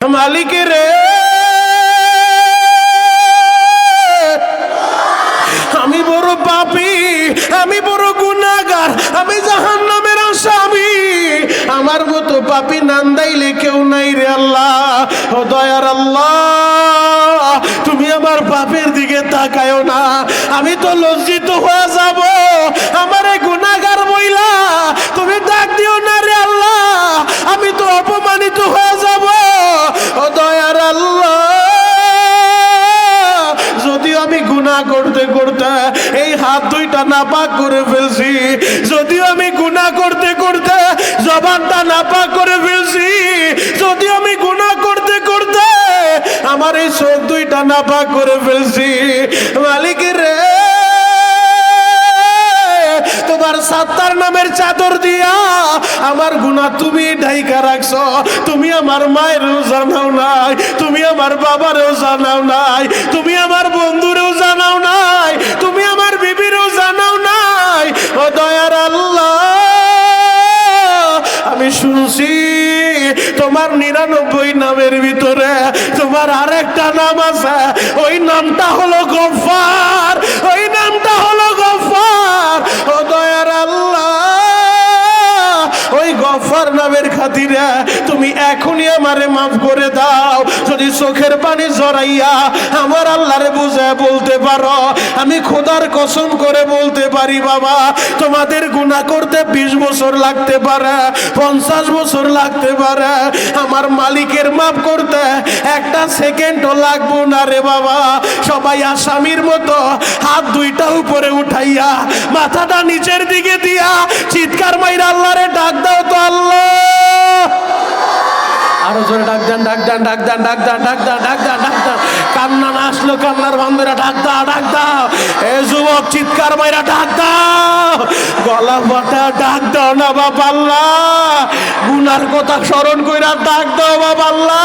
मालिक रे আমি বড় পাপী, আমি বড় গুনাহগার, আমি জাহান্নামের আসামি। আমার মতো পাপী নান্দাইলে কেউ নাই রে আল্লাহ। ও দয়ার আল্লাহ, তুমি আমার পাপের দিকে তাকায়ও না। আমি তো লজ্জিত হয়ে যাব। আমার এই গুনাহগার মহিলা তুমি ডাক দিও না রে আল্লাহ, আমি তো অপমানিত হয়ে যাব। ও দয়ার আল্লাহ, যদিও আমি গুনাহ করতে করতে এই হাত দুইটা নাপাক করে ফেলছি, যদিও আমি গুনাহ করতে করতে জবানটা নাপাক করে ফেলছি, যদিও আমি গুনাহ করতে করতে আমার এই চোখ দুইটা নাপাক করে ফেলছি, মালিক রে তোমার সাত্তার নামের চাদর দিয়া আমার গুনাহ তুমি ঢাইকা রাখছো। তুমি আমার মায়েরও জানাও নাই, তুমি আমার বাবারও জানাও নাই, তুমি আমার বন্ধুরেও জানাও নাই, তুমি আমার বিবিরও জানাও নাই। ও দয়ার আল্লাহ, আমি শুনছি তোমার 99 নামের ভিতরে তোমার আরেকটা নাম আছে, ওই নামটা হলো গফফার, ওই নামটা হলো গফফার। ও দয়ার আল্লাহ, ওই গফফার নামের খাতিরে তুমি এখনই আমারে মাফ করে দাও। যদি চোখের পানি জড়াইয়া আমার আল্লাহরে বুঝায় বলতে পারো, আমি খোদার কসম করে বলতে পারি বাবা, তোমাদের গুনাহ করতে 20 বছর লাগতে পারে, 50 বছর লাগতে পারে, আমার মালিকের মাফ করতে একটা সেকেন্ডও লাগবো না রে বাবা। সবাই আসামির মতো হাত দুইটা উপরে উঠাইয়া মাথাটা নিচের দিকে দিয়া চিৎকার মাইরা আল্লাহরে ডাক দাও তো আল্লাহ। আরো জোরে ডাক দেন, ডাক দেন, ডাক দেন, ডাক দেন, ডাক দেন, ডাক দেন, ডাক দেন। কান্না না আসলো কান্নার বন্ধুরা ডাক দাও, ডাক দাও। এ যুবক চিৎকার মাইরা ডাক দাও, গলা ফাটা ডাক দাও না বাবা আল্লাহ। গুনার কথা স্মরণ কইরা ডাক দাও বাবা আল্লাহ।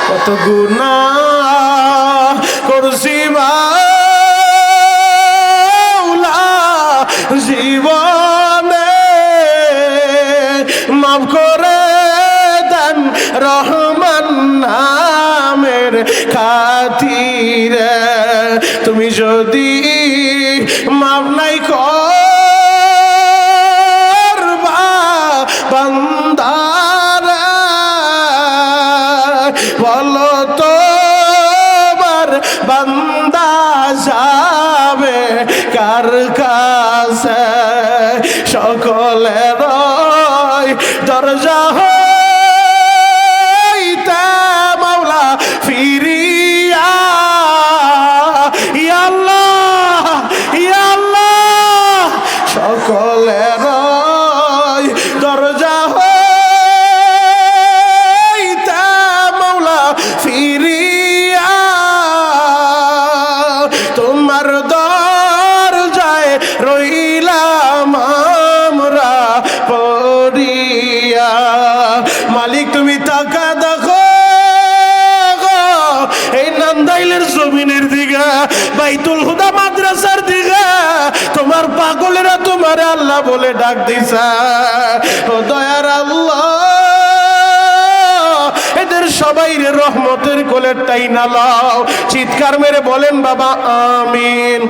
কত গুনাহ করছি মাওলা জীবনে, মাফ করে দেন রহমান নামের খাতিরে। তুমি যদি মাফ নাই করবা বান্দারে, বলো তোমার বান্দা যাবে কার কাছে? সকলের দরজা হইতে মাওলা ফিরিয়া, ইয়া আল্লাহ, ইয়া আল্লাহ, সকলের দরজা হইতে মাওলা ফিরিয়া, তোমার দরজায় রইলাম আমরা পড়িয়া। মালিক তুমি টাকা দেখো এই নান্দাইলের জমিনের দিকে, বাইতুল হুদা মাদ্রাসার দিকে তোমার পাগলেরা তোমার আল্লাহ বলে ডাক দিছে। ও দয়ার আল্লাহ, এদের সবাইরে রহমতের কোলের টাইনা লাও। চিৎকার মেরে বলেন বাবা আমিন।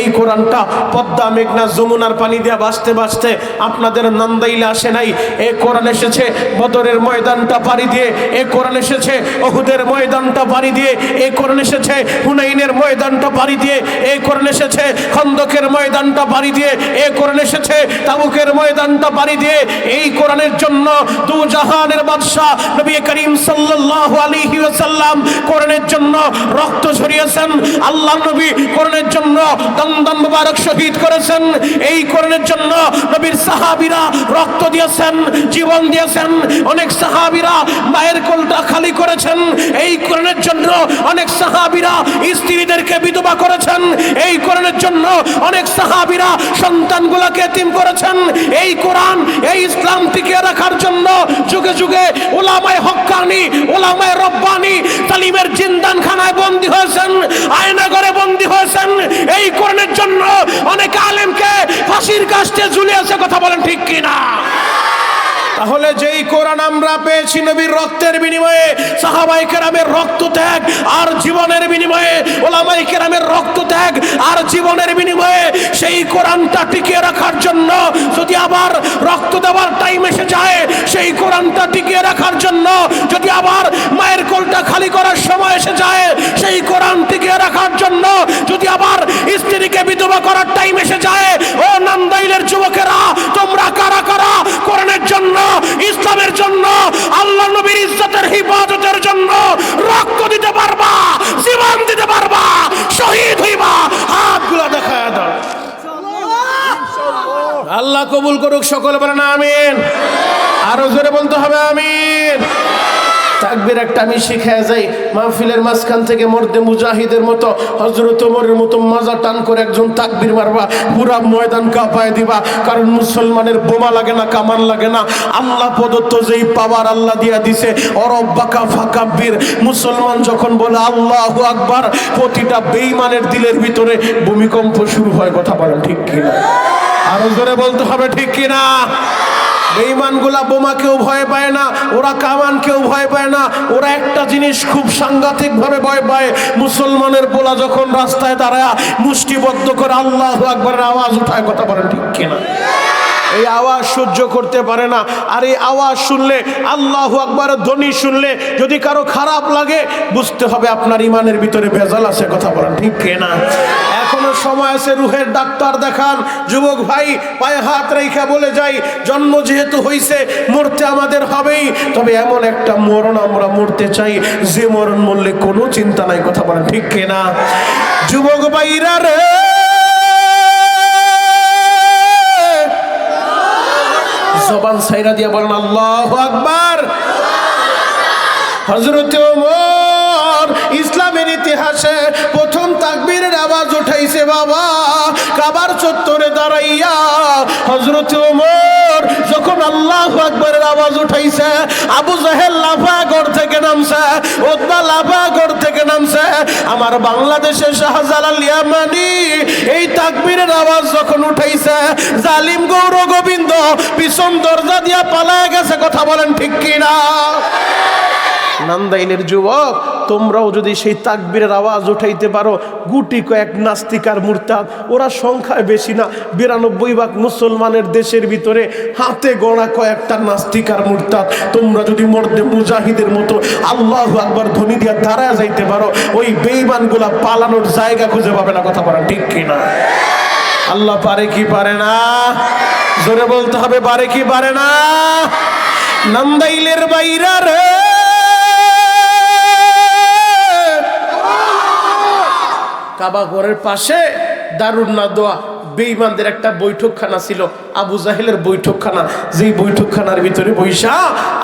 এই কোরআনটা পদ্মা মেঘনা যমুনার পানি দিয়ে বাঁচতে বাঁচতে আপনাদের নান্দাইলে আসে নাই। এই কোরআন এসেছে বদরের ময়দানটা পাড়ি দিয়ে, এই কোরআন এসেছে উহুদের ময়দানটা পাড়ি দিয়ে, এই কোরআন এসেছে হুনাইনের ময়দানটা পাড়ি দিয়ে, এই কোরআন এসেছে খন্দকের ময়দানটা পাড়ি দিয়ে, এই কোরআন এসেছে তাবুকের ময়দানটা পাড়ি দিয়ে। এই কোরআনের জন্য দু জাহানের বাদশা নবী করিম সাল্লাল্লাহু আলাইহি ওয়াসাল্লাম কোরআনের জন্য রক্ত ঝরিয়েছেন। আল্লাহ নবী কোরআনের জন্য দমদম মুবারক শহীদ করেছেন। এই কোরআনের জন্য নবীর সাহাবীরা রক্ত দিয়েছেন, জীবন দিয়েছেন। অনেক সাহাবীরা মায়ের কোলটা খালি করেছেন। এই কোরআনের জন্য অনেক সাহাবীরা স্ত্রীদেরকে বিধবা করেছেন। এই কোরআনের জন্য অনেক সাহাবীরা সন্তানগুলোকে এতিম করেছেন। এই কোরআন, এই ইসলাম টিকিয়ে রাখার জন্য যুগে যুগে উলামায়ে হক্কানি, উলামায়ে রব্বানি তালিমের জিন্দানখানায় বন্দী হয়েছেন, আয়নাগরে বন্দী হয়েছেন। এই কোরআনের জন্য অনেক আলেমকে ফাঁসির কাস্টে ঝুলিয়েছে। কথা বলেন ঠিক কিনা? তাহলে যেই কোরআন আমরা পেয়েছি নবীর রক্তের বিনিময়ে, সাহাবায়ে কেরামের রক্ত ত্যাগ আর জীবনের বিনিময়ে, ওলামায়ে কেরামের রক্ত ত্যাগ আর জীবনের বিনিময়ে, সেই কোরআনটা টিকিয়ে রাখার জন্য যদি আবার রক্ত দেওয়ার টাইম এসে যায়, সেই কোরআনটা টিকিয়ে রাখার জন্য যদি আবার মায়ের কোলটা খালি করার সময় এসে যায়, সেই কোরআন টিকিয়ে রাখার জন্য যদি আবার স্ত্রীকে বিধবা করার টাইম এসে যায়, ও নান্দাইলের যুবকেরা, তোমরা কারা কারা কোরআনের জন্য, ইসলামের জন্য, আল্লাহ নবীর ইজ্জতের হিফাজতের জন্য রক্ত দিতে পারবা, জীবন দিতে পারবা, শহীদ হইবা? হাতগুলো দেখায় দাও। আল্লাহ কবুল করুক, সকলে বলেন আমিন। আরো জোরে বলতে হবে আমিন। তাকবীর একটা আমি শিখে যাই, মাহফিলের মাঝখান থেকে মর্দে মুজাহিদের মতো, হযরত ওমরের মতো মাজা টান করে একজন তাকবীর মারবা, পুরা ময়দান কাঁপায় দিবা। কারণ মুসলমানের বোমা লাগে না, কামান লাগে না, আল্লাহ প্রদত্ত যেই পাওয়ার আল্লাহ দিয়া দিছে, অরব্বাকা ফাকাব্বির। মুসলমান যখন বলে আল্লাহু আকবার, প্রতিটা বেঈমানের দিলের ভিতরে ভূমিকম্প শুরু হয়। কথা বলেন ঠিক কিনা? আরো জোরে বলতে হবে ঠিক কিনা? বেঈমানগুলা বোমা কেউ ভয় পায় না, ওরা কামান কেউ ভয় পায় না, ওরা একটা জিনিস খুব সাংঘাতিক ভাবে ভয় পায়, মুসলমানের পোলা যখন রাস্তায় দাঁড়ায় মুষ্টিবদ্ধ করে আল্লাহু আকবারের আওয়াজ উঠায়। কথা বলেন ঠিক কিনা? এই আওয়াজ সহ্য করতে পারে না। আর এই আওয়াজ শুনলে, আল্লাহু আকবারের ধ্বনি শুনলে যদি কারো খারাপ লাগে, বুঝতে হবে আপনার ইমানের ভিতরে ভেজাল আছে। কথা বলেন ঠিক কিনা? এখনো সময় আছে, রুহের ডাক্তার দেখান। যুবক ভাই, পায়ে হাত রেখা বলে যাই, জন্ম যেহেতু হইছে, মরতে আমাদের হবেই, তবে এমন একটা মরণ আমরা মরতে চাই যে মরণ মরলে কোনো চিন্তা নাই। কথা বলেন ঠিক কিনা? যুবক ভাইরা রে, জবান সাইরা দিয়া বলেন আল্লাহু আকবার। হযরত ওমর ইসলামের ইতিহাসে প্রথম তাকবীরের আওয়াজ উঠাইছে বাবা, কাবার চত্বরে দাঁড়াইয়া। হযরত ওমর যখন আল্লাহু আকবারের আওয়াজ উঠাইছে, আবু জাহেল লাফা ঘর থেকে নামছে, উতবা লাফা ঘর থেকে নামছে। আমার বাংলাদেশের শাহজালাল ইয়ামানি এই তাকবীরের আওয়াজ যখন উঠাইছে, জালিম গৌর গোবিন্দ পিছন দরজা দিয়া পালায় গেছে। কথা বলেন ঠিক কিনা? নান্দাইলের যুবক, তোমরাও যদি সেই তাকবীরের আওয়াজ উঠাইতে পারো, গুটি কয়েক নাস্তিক আর মুরতাদ, ওরা সংখ্যায় বেশি না, 92 ভাগ মুসলমানের দেশের ভিতরে হাতে গড়া কয়েকটা নাস্তিক আর মুরতাদ, তোমরা যদি মর্দে মুজাহিদের মতো আল্লাহু আকবার ধ্বনি দিয়া দাঁড়ায় যাইতে পারো, ওই বেঈমানগুলা পালানোর জায়গা খুঁজে পাবে না। কথা বলেন ঠিক কিনা? আল্লাহ পারে কি পারে না? জোরে বলতে হবে, পারে কি পারে না? নান্দাইলের বাইরা রে, কাবা ঘরের পাশে দারুন নাদোয়া বেঈমানদের একটা বৈঠকখানা ছিল, আবু জাহেলের বৈঠকখানা। যেই বৈঠকখানার ভিতরে বৈশা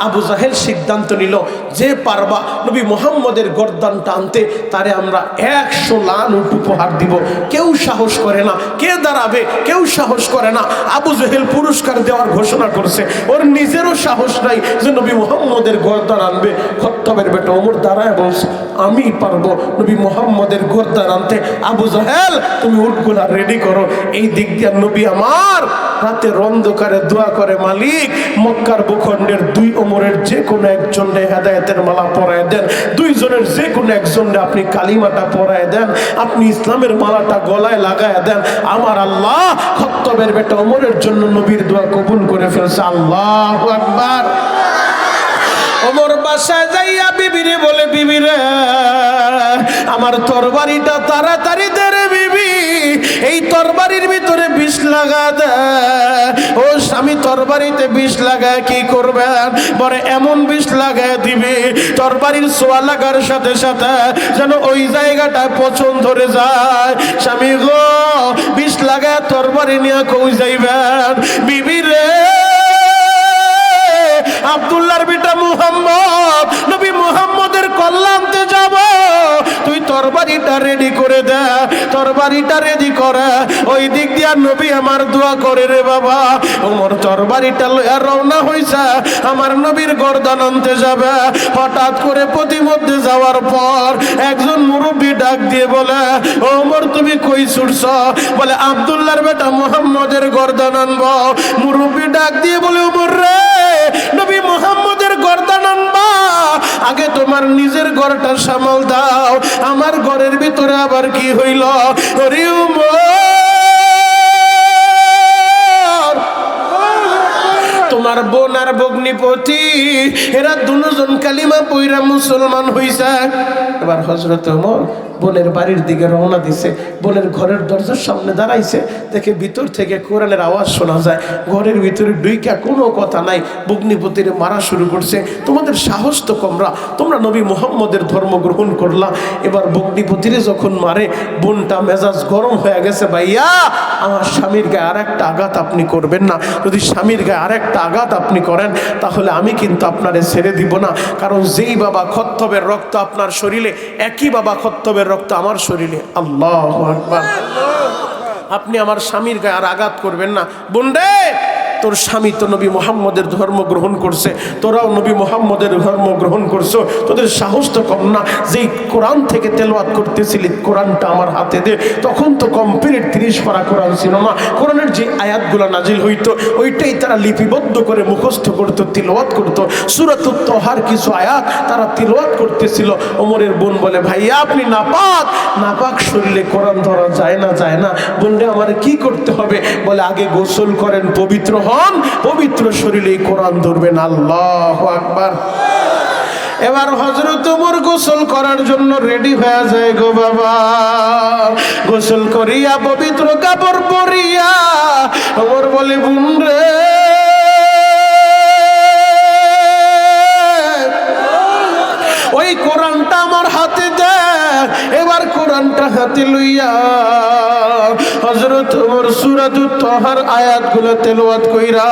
আবু জাহেল সিদ্ধান্ত নিল, যে পারবা নবী মুহাম্মদের গর্দানটা আনতে, তারে আমরা 100 লাখ উট উপহার দিব। কেউ সাহস করে না, কে দাঁড়াবে, কেউ সাহস করে না। আবু জাহেল পুরস্কার দেওয়ার ঘোষণা করছে, ওর নিজেরও সাহস নাই যে নবী মুহাম্মদের গর্দান আনবে। খত্তাবের বেটা ওমর দাঁড়ায় বলছে, আমি পারবো নবী মুহাম্মদের গর্দান আনতে। আবু জাহেল, তুমি উটগুলা রেডি করো। এই দিক দিয়ে নবী আমার রাতের অন্ধকারে দোয়া করে, মালিক মক্কার ভূখণ্ডের 2 ওমরের যে কোনো একজনের হেদায়েতের মালা পরায় দেন, 2 জনের যে কোনো একজনের আপনি কালিমাটা পরায় দেন, আপনি ইসলামের মালাটা গলায় লাগায় দেন। আমার আল্লাহ খত্তাবের বেটা ওমরের জন্য নবীর দোয়া কবুল করে ফেলছে। আল্লাহু আকবার। ওমর বাসায় যাইয়া বিবিরে বলে, বিবিরে আমার তরবারিটা তাড়াতাড়ি দে রে বিবি, এই তরবারির ভিতরে বিষ লাগা দে। ও স্বামী, তরবারিতে বিষ লাগায় কি করবেন? বলে এমন বিষ লাগায় দিবি তরবারির ছোঁয়া লাগার সাথে সাথে যেন ওই জায়গাটায় পচন ধরে যায়। স্বামী গো, বিষ লাগায় তরবারি নিয়ে কই যাইবেন? বিবি রে, আব্দুল্লাহর বেটা মুহাম্মদ, নবী মুহাম্মদের কল্যাণতে যাব, তুই তরবারিটা রেডি করে দে। তরবারিটা রেডি করে ওই দিক দিয়া নবী আমার দোয়া করে রে বাবা। ওমর তরবারিটা লইয়া রওনা হইছে, আমার নবীর গর্দান আনতে যাবে। হঠাৎ করে প্রতিমধ্যে যাওয়ার পর একজন মুরব্বী ডাক দিয়ে বলে, ওমর তুমি কই ছুটছ? বলে আব্দুল্লাহর বেটা মুহাম্মদের গর্দান আনবো। মুরব্বী ডাক দিয়ে বলে, ওমর রে, গর্দান আনবা, আগে তোমার নিজের ঘরটা সামাল দাও। আমার ঘরের ভিতরে আবার কি হইল, ওরে তোমার বোন আর ভগ্নিপতি এরা দুজন কালিমা পইরা মুসলমান হইছে। এবার হযরত ওমর বোনের বাড়ির দিকে রওনা দিছে, বোনের ঘরের দরজার সামনে দাঁড়াইছে, দেখে ভিতর থেকে কোরআনের আওয়াজ শোনা যায়। ঘরের ভিতরে ডুইকা কোনো কথা নাই, ভগ্নিপতির মারা শুরু করছে। তোমাদের সাহস তো কমরা, তোমরা নবী মুহাম্মদের ধর্ম গ্রহণ করলা। এবার ভগ্নিপতিরে যখন মারে, বোনটা মেজাজ গরম হয়ে গেছে, ভাইয়া আমার স্বামীর গায়ে আর একটা আঘাত আপনি করবেন না, যদি স্বামীর গায়ে আর একটা আঘাত আপনি করেন তাহলে আমি কিন্তু আপনারে ছেড়ে দিব না। কারণ যেই বাবা খত্তবের রক্ত আপনার শরীরে, একই বাবা খত্তবের রক্ত আমার শরীরে। আল্লাহু আকবার। আপনি আমার স্বামীর গায়ে আর আঘাত করবেন না। বোন রে, তোর স্বামী তো নবী মুহাম্মদের ধর্ম গ্রহণ করছে, তোরাও নবী মুহাম্মদের ধর্ম গ্রহণ করছো, তোদের সাহস তো কম না। যেই কোরআন থেকে তেলাওয়াত করতেছিলি, কোরআনটা আমার হাতে দে। তখন তো কমপ্লিট 30 পারা কোরআন ছিল না। কোরআনের যে আয়াতগুলো নাজিল হইতো ওইটাই তারা লিপিবদ্ধ করে মুখস্থ করতো, তিলাওয়াত করতো। সূরাতুত তাহার কিছু আয়াত তারা তিলাওয়াত করতেছিল। ওমরের বোন বলে, ভাইয়া আপনি নাপাক, নাপাক শরীরে কোরআন ধরা যায় না, যায় না। বললে আমার কি করতে হবে? বলে আগে গোসল করেন, পবিত্র হন, পবিত্র শরীরে কোরআন ধরবেন। আল্লাহু আকবার। এবার হযরত ওমর গোসল করার জন্য রেডি হয়ে যায় গো বাবা। গোসল করিয়া পবিত্র কাপড় পরিয়া ওমর বলে, বোন রে ওই কোরআনটা আমার হাতে দে। এবার কোরআনটা হাতে লইয়া হযরত ওমর সূরাতুত তাহার আয়াতগুলো তেলাওয়াত কইরা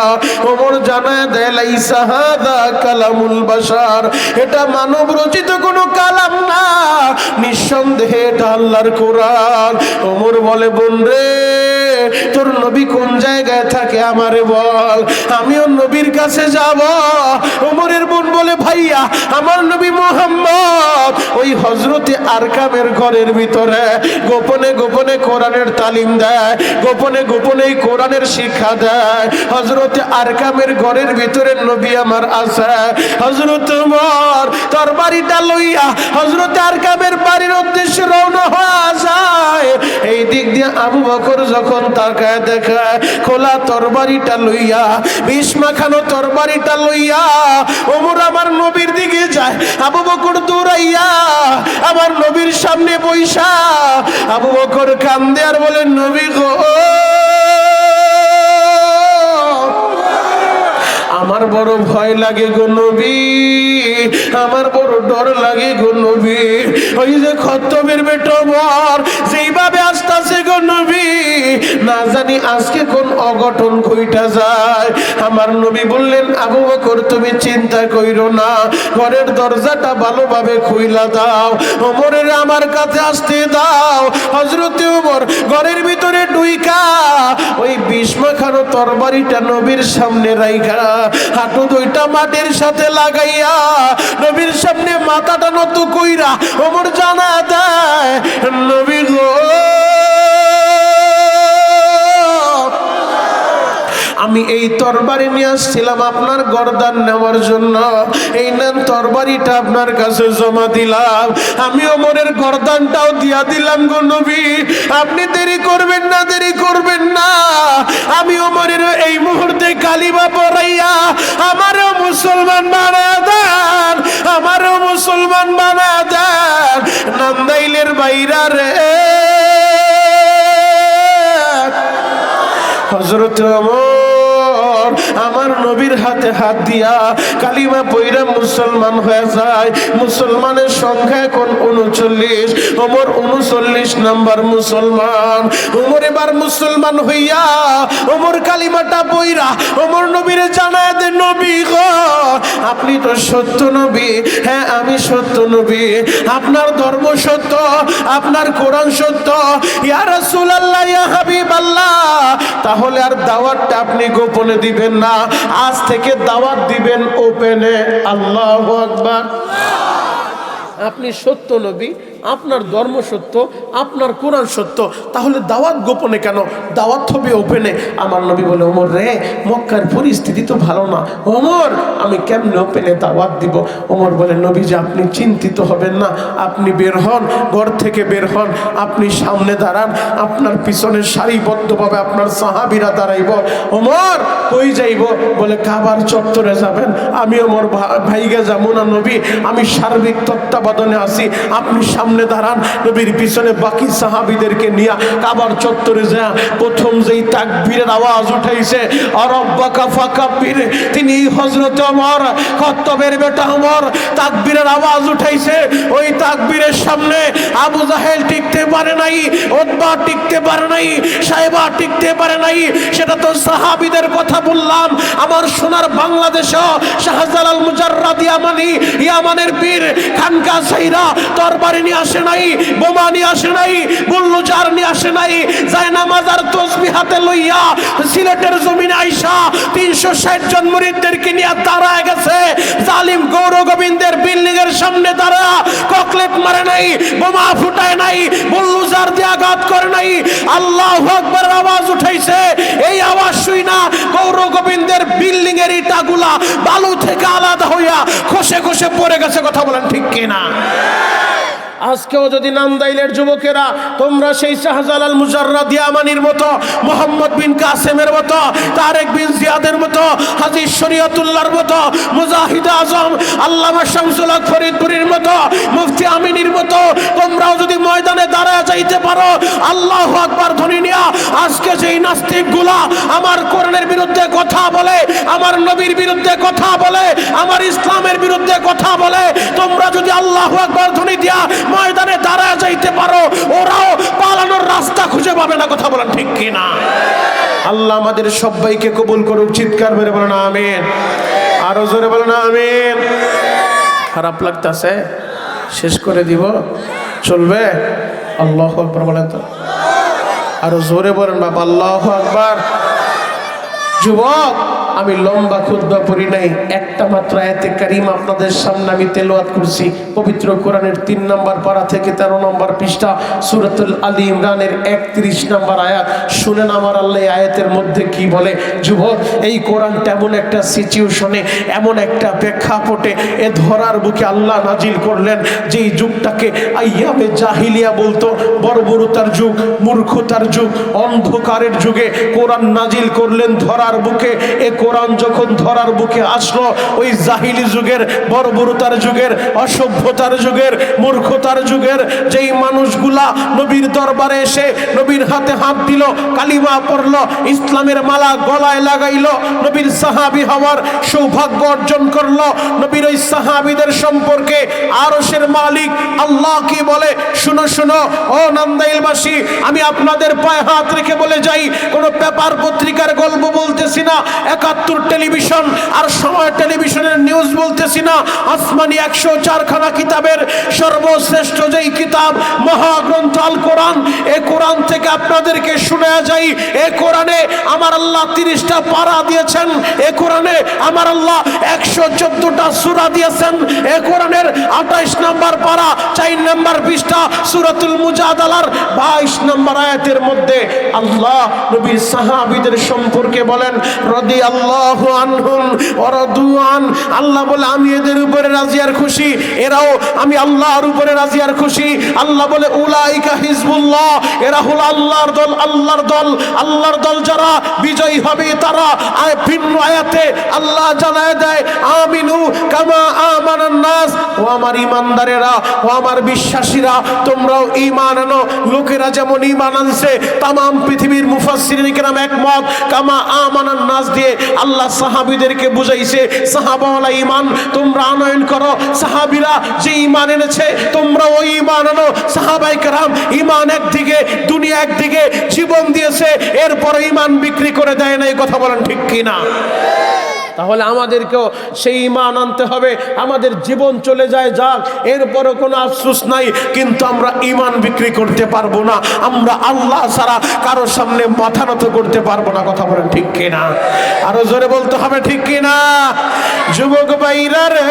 ওমর জানায় দেয়, লাইসা হাযা কালামুল বাশার, এটা মানব রচিত কোনো কালাম না, নিঃসন্দেহে এটা আল্লাহর কোরআন। ওমর বলে, বোন রে তোর নবী কোন জায়গায় থাকে আমারে বল, আমিও নবীর কাছে যাব। ওমরের বোন বলে, ভাইয়া আমার নবী মুহাম্মদ ওই হযরতে আরকামের ঘরের ভিতরে গোপনে গোপনে কোরআনের তালিম দেয়, গোপনে গোপনে কোরআনের শিক্ষা দেয়। হযরতে আরকামের ঘরের ভিতরে নবী আমার আছে। হযরত ওমর তরবারিটা লইয়া হযরতে আরকামের বাড়ির উদ্দেশ্যে রওনা হয়ে যায়। এই দিক দিয়ে আবু বকর যখন তাকায় দেখে খোলা তরবারিটা লইয়া, বিষ মাখানো তরবারিটা লইয়া ওমর আমার নবীর দিকে যায়। আবু বকর দৌড়াইয়া আমার নবীর সামনে বইসা আবু বকর কান্দে আর বলে, নবী গো আমার বড় ভয় লাগে গো নবী, আমার বড় ডর লাগে গো নবী। ওই যে খত্তবের বেটা ওমর যেইভাবে আসতেছে গো নবী, না জানি আজকে কোন অঘটন ঘইটা যায়। আমার নবী বললেন, আবু বকর তুমি চিন্তা কইরো না, ঘরের দরজাটা ভালোভাবে খুইলা দাও, ওমরের আমার কাছে আসতে দাও। হযরত ওমর ঘরের ভিতরে ঢুইকা ওই বিষ মাখানো তরবারিটা নবীর সামনে রাইখা হাঁটু দুইটা মাটির সাথে লাগাইয়া নবীর সামনে মাথাটা নত কইরা ওমর জানা দেয়, নবী গো আমি এই তরবারি নিয়ে আসছিলাম আপনার গর্দান নেওয়ার জন্য, এই নেন তরবারিটা আপনার কাছে জমা দিলাম, আমি ওমরের গর্দানটাও দিয়া দিলাম গো নবী, আপনি দেরি করবেন না, দেরি করবেন না। আমি ওমরের এই মুহূর্তে কালিমা পড়াইয়া আমারও মুসলমান বানায় দেন, আমারও মুসলমান বানায় দেন। নান্দাইলের বাইরা রে হযরত ওমর আমার নবীর হাতে হাত দিয়া কালিমা পইরা মুসলমান হয়ে যায়। মুসলমানের সংখ্যা এখন 39, ওমর 39 নাম্বার মুসলমান। ওমর এবার মুসলমান হইয়া ওমর কালিমাটা পইরা ওমর নবীরে জানায় দেন, নবী গো আপনি তো সত্য নবী, হ্যাঁ আমি সত্য নবী, আপনার ধর্ম সত্য, আপনার কোরআন সত্য। ইয়া রাসূলুল্লাহ, ইয়া হাবিবাল্লাহ, তাহলে আর দাওয়াতটা আপনি গোপনে দিবেন না, আজ থেকে দাওয়াত দিবেন ওপেনে। আল্লাহু আকবার। আপনি সত্য নবী, আপনার ধর্ম সত্য, আপনার কোরআন সত্য, তাহলে দাওয়াত গোপনে কেন? দাওয়াত হবে ওপেনে। আমার নবী বলে, ওমর রে, মক্কার পরিস্থিতি তো ভালো না, ওমর আমি কেমনে ওপেনে দাওয়াত দিব? ওমর বলে, নবী যে আপনি চিন্তিত হবেন না, আপনি বের হন, ঘর থেকে বের হন, আপনি সামনে দাঁড়ান, আপনার পিছনে সারিবদ্ধভাবে আপনার সাহাবীরা দাঁড়াইব। ওমর কই যাইব? বলে কাবার চত্বরে যাবেন। আমি ওমর ভাইগে যাবো না নবী, আমি সার্বিক তত্ত্বাবধানে আছি, আপনি সামনে দাঁড়ান। নবীর পিছনে বাকি সাহাবীদেরকে নিয়ে কাবার চত্বরে যা প্রথম যেই তাকবীরের আওয়াজ উঠাইছে, আরাব্বাকা ফাকাব্বির, তিনি হযরত ওমর, খাত্তাবের বেটা ওমর তাকবীরের আওয়াজ উঠাইছে। ওই তাকবীরের সামনে আবু জাহেল টিকতে পারে নাই, উতবা টিকতে পারে নাই, সাইবা টিকতে পারে নাই। সেটা তো সাহাবীদের কথা বললাম। আমার সোনার বাংলাদেশও শাহজালাল মুজাররাদ ইয়ামানি, ইয়ামানের বীর খানকা সাইরা তরবারি নিয়ে আসে নাই, বোমা নিয়ে আসে নাই, বুল্লুজার নিয়ে আসে নাই, জায়নামাজ আর তসবিহ হাতে লইয়া সিলেটের জমিনে আইসা 360 জন মুরিদদেরকে নিয়ে দাঁড়ায় গেছে। জালিম গৌর গোবিন্দের বিল্ডিং এর সামনে দাঁড়া ককলেট মারে নাই, বোমা ফুটায় নাই, বুল্লুজার দিয়ে আঘাত করে নাই, আল্লাহু আকবার আওয়াজ উঠাইছে। এই আওয়াজ শুই না গৌর গোবিন্দের বিল্ডিং এর ইটাগুলা বালু থেকে আলাদা হইয়া খসে খসে পড়ে গেছে। কথা বলেন ঠিক কিনা? আজকেও যদি নান্দাইলের যুবকেরা তোমরা সেই শাহজালাল মুজাররাদ ইয়ামানির মতো, মোহাম্মদ বিন কাসেমের মতো, তারেক বিন জিয়াদের মতো, হাজী শরীয়তুল্লাহর মতো, মুজাহিদ আজম আল্লামা শামসুল হক ফরিদপুরীর মতো, মুফতি আমিনীর মতো তোমরাও যদি ময়দানে দাঁড়ায় যাইতে পারো, আল্লাহু আকবার ধ্বনি নিয়া, আজকে যেই নাস্তিকগুলা আমার কোরআনের বিরুদ্ধে কথা বলে, আমার নবীর বিরুদ্ধে কথা বলে, আমার ইসলামের বিরুদ্ধে কথা বলে, তোমরা যদি আল্লাহু আকবার ধ্বনি দিয়া ময়দানে দাঁড়ায় যাইতে পারো, ওরাও পালানোর রাস্তা খুঁজে পাবে না। কথা বলেন ঠিক কিনা? আল্লাহ আমাদের সবাইকে কবুল করুক। চিৎকার মেরে বলেন আমিন। আরো জোরে বলেন আমিন। খারাপ লাগতেছে? শেষ করে দিব? চলবে? আল্লাহু আকবার বলেন তো। আরো জোরে বলেন বাবা, আল্লাহু আকবার। যুবক, আমি লম্বা খুতবা পড়ি নাই, একটা মাত্র আয়াতে কারিমা আপনাদের সামনে আমি তেলাওয়াত করছি। পবিত্র কোরআনের 3 নম্বর পারা থেকে 13 নম্বর পৃষ্ঠা, সূরাতুল আলী ইমরানের 31 নম্বর আয়াত। শুনেন আমার আল্লাহ এই আয়াতের মধ্যে কি বলে। যুবক, এই কোরআনটা এমন একটা সিচুয়েশনে, এমন একটা প্রেক্ষাপটে এ ধরার বুকে আল্লাহ নাজিল করলেন, যেই যুগটাকে আইয়ামে জাহিলিয়া বলতো, বর্বরতার যুগ, মূর্খতার যুগ, অন্ধকারের যুগে কোরআন নাজিল করলেন ধরার বুকে। এ কোরআন যখন ধরার বুকে আসলো, ওই জাহিলি যুগের, বর্বরতার যুগের, অসভ্যতার যুগের, মূর্খতার যুগের যেই মানুষগুলা নবীর দরবারে এসে নবীর হাতে হাত দিল, কালিমা পড়লো, ইসলামের মালা গলায় লাগাইলো, নবীর সাহাবী হওয়ার সৌভাগ্য অর্জন করলো, নবীর ওই সাহাবীদের সম্পর্কে আরশের মালিক আল্লাহ কি বলে শুনো শুনো ও নান্দাইলবাসী, আমি আপনাদের পায়ে হাত রেখে বলে যাই, কোনো পেপার পত্রিকার গল্প বলতেছি না, 71 টেলিভিশন আর সময় টেলিভিশনের নিউজ বলতেছি না, আসমানি 104 খানা কিতাবের সর্বশ্রেষ্ঠ যেই কিতাব মহাগ্রন্থ আল কোরআন, এই কোরআন থেকে আপনাদেরকে শোনা যাই, এই কোরআনে আমার আল্লাহ 30টা পারা দিয়েছেন, এই কোরআনে আমার আল্লাহ 114টা সূরা দিয়েছেন, এই কোরআনের 28 নম্বর পারা 4 নম্বর পৃষ্ঠা সূরাতুল মুজাদালার 22 নম্বর আয়াতের মধ্যে আল্লাহ নবীর সাহাবীদের সম্পর্কে বলেন, রাদিয়াল্লাহু আনহুম ওয়া রাদু আন, আল্লাহ বলে আমি এদের উপরে রাজি আর খুশি, এরাও আমি আল্লাহর উপরে রাজি আর খুশি। আল্লাহ বলে উলাইকা হিজবুল্লাহ, এরা হলো আল্লাহর দল, আল্লাহর দল, আল্লাহর দল যারা বিজয়ী হবে তারা। ভিন্ন আয়াতে আল্লাহ জানায় দেয়, আমিনু কামা আমানান নাস, ও আমার ঈমানদারেরা, ও আমার বিশ্বাসীরা, তোমরাও ঈমান আনো। লোকেরা যেমন ঈমান আনছে, তামাম পৃথিবীর মুফাসসিরিন কিরাম একমত, কামা আমানান নাস দিয়ে আল্লাহ সাহাবীদেরকে বুঝাইছে, সাহাবাওয়ালা ঈমান তোমরা আনয়ন করো, সাহাবীরা যে ঈমান এনেছে তোমরা ওই ঈমান আনো। সাহাবায়ে কেরাম ঈমান একদিকে, দুনিয়া একদিকে জীবন দিয়েছে, এরপর ঈমান বিক্রি করে দেয় না। এই কথা বলেন ঠিক কিনা? তাহলে আমাদেরকেও সেই ঈমান আনতে হবে। আমাদের জীবন চলে যায় যাক, এরপরও কোনো আফসোস নাই, কিন্তু আমরা ঈমান বিক্রি করতে পারবো না। আমরা আল্লাহ ছাড়া কারো সামনে মাথা নত করতে পারবো না। কথা বলেন ঠিক কিনা? আরো জোরে বলতে হবে ঠিক কিনা? যুবক ভাইরা রে,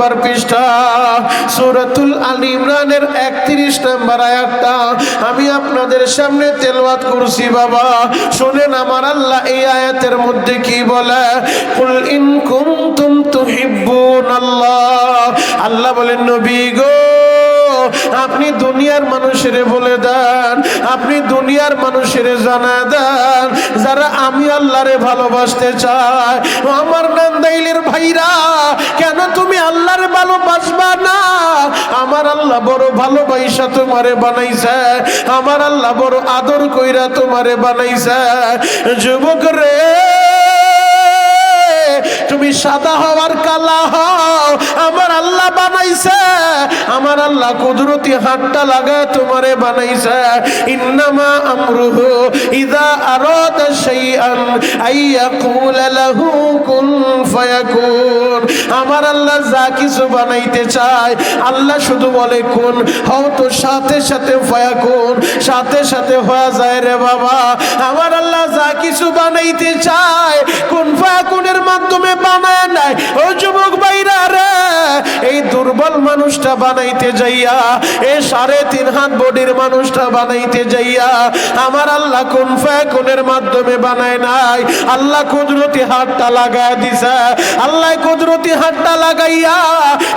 নম্বর পৃষ্ঠা সূরাতুল আল ইমরানের 31 নম্বর আয়াতটা আমি আপনাদের সামনে তেলাওয়াত করছি বাবা শুনেন আমার আল্লাহ এই আয়াতের মধ্যে কি বলে কুল ইন কুনতুম তুহিব্বুনাল্লাহ আল্লাহ বলেন নবী গো আপনি দুনিয়ার মানুষের বলে দেন আপনি দুনিয়ার মানুষের জানা দেন যারা আমি আল্লাহরে ভালোবাসতে চাই আমার নান্দাইলের ভাইরা কেন তুমি আল্লাহরে ভালোবাসবা না আমার আল্লাহ বড় ভালোবাসা তোমারে বানাইছে আমার আল্লাহ বড় আদর কইরা তোমারে বানাইছে যুবক রে তুমি সাদা হওয়ার কালা হও আমার আল্লাহ বানাইছে আমার আল্লাহ কুদরতি হাতটা লাগা তোমারে বানাইছে ইন্নামা আমরুহু ইযা আরাদা শাইআন আইয়াকুলা লাহু কুন ফায়াকুন আমার আল্লাহ যা কিছু বানাইতে চায় আল্লাহ শুধু বলে কুন হও তো সাথে সাথে ফায়াকুন সাথে সাথে হয়ে যায় রে বাবা আমার আল্লাহ যা কিছু বানাইতে চায় কুন ফায়াকুনের মাধ্যমে বানায় নাই ও যুবক ভাইরা রে এই দুর্বল মানুষটা বানাইতে যাইয়া এই 3.5 হাত বডির মানুষটা বানাইতে যাইয়া আমার আল্লাহ কুন ফায়াকুনের মাধ্যমে বানায় নাই আল্লাহ কুদরতি হাতটা লাগায় দিছে আল্লাহ কুদরতি হাতটা লাগাইয়া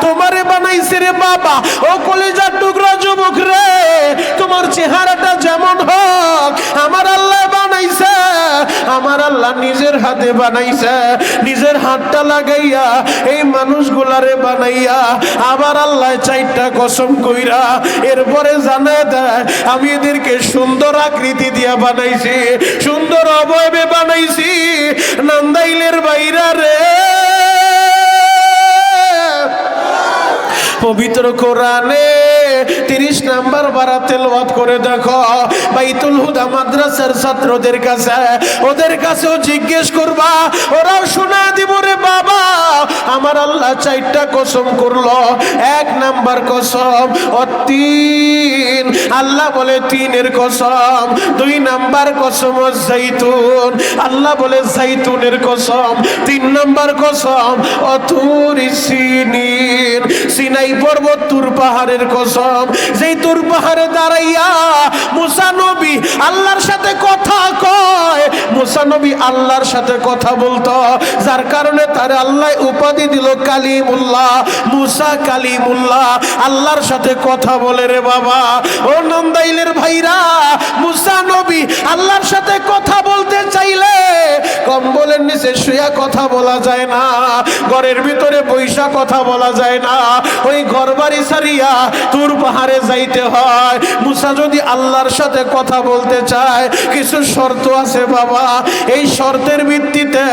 তোমারে বানাইছে রে বাবা ও কলিজার টুকরা যুবক রে তোমার চেহারাটা যেমন হোক আমার আল্লাহ বানাইছে আমার আল্লাহ নিজের হাতে বানাইছে নিজের হাতটা লাগাইয়া এই মানুষগুলারে বানাইয়া আবার আল্লাহ 4টা কসম কইরা এরপরে জানায় দেয় আমি এদেরকে সুন্দর আকৃতি দিয়া বানাইছি সুন্দর অবয়বে বানাইছি নান্দাইলের বাইরা রে পবিত্র কোরআনে 30 নম্বর পারা তেলাওয়াত করে দেখো বাইতুল হুদা মাদ্রাসার ছাত্রদের কাছে ওদের কাছেও জিজ্ঞেস করবা ওরাও শোনা দিব রে বাবা আমার আল্লাহ 4টা কসম করলো 1 নাম্বার কসম তিন আল্লাহ বলে 3-এর কসম 2 নাম্বার কসম জাইতুন আল্লাহ বলে জাইতুনের কসম 3 নাম্বার কসম অতুরি সিনিন সিনাই পর্বত তুর পাহাড়ের কসম যেই তুর পাহাড়ে দাঁড়াইয়া মুসা নবী আল্লাহর সাথে কথা কয় মুসা নবী আল্লাহর সাথে কথা বলতো যার কারণে তার আল্লাহ উপাধি দিল কালিমুল্লাহ মুসা কালিমুল্লাহ আল্লাহর সাথে কথা বলে রে বাবা ও নন্দাইলের ভাইরা মুসা নবী আল্লাহর সাথে কথা বলতে চাইলে কম্বলের নিচে শুয়ে কথা বলা যায় না ঘরের ভিতরে বৈশা কথা বলা যায় না ওই ঘরবাড়ি ছাড়িয়া তুর পাহাড়ে যাইতে হয় মুসা যদি আল্লাহর সাথে কথা বলতে চায় কিছু শর্ত আছে বাবা এই শর্তের ভিত্তিতে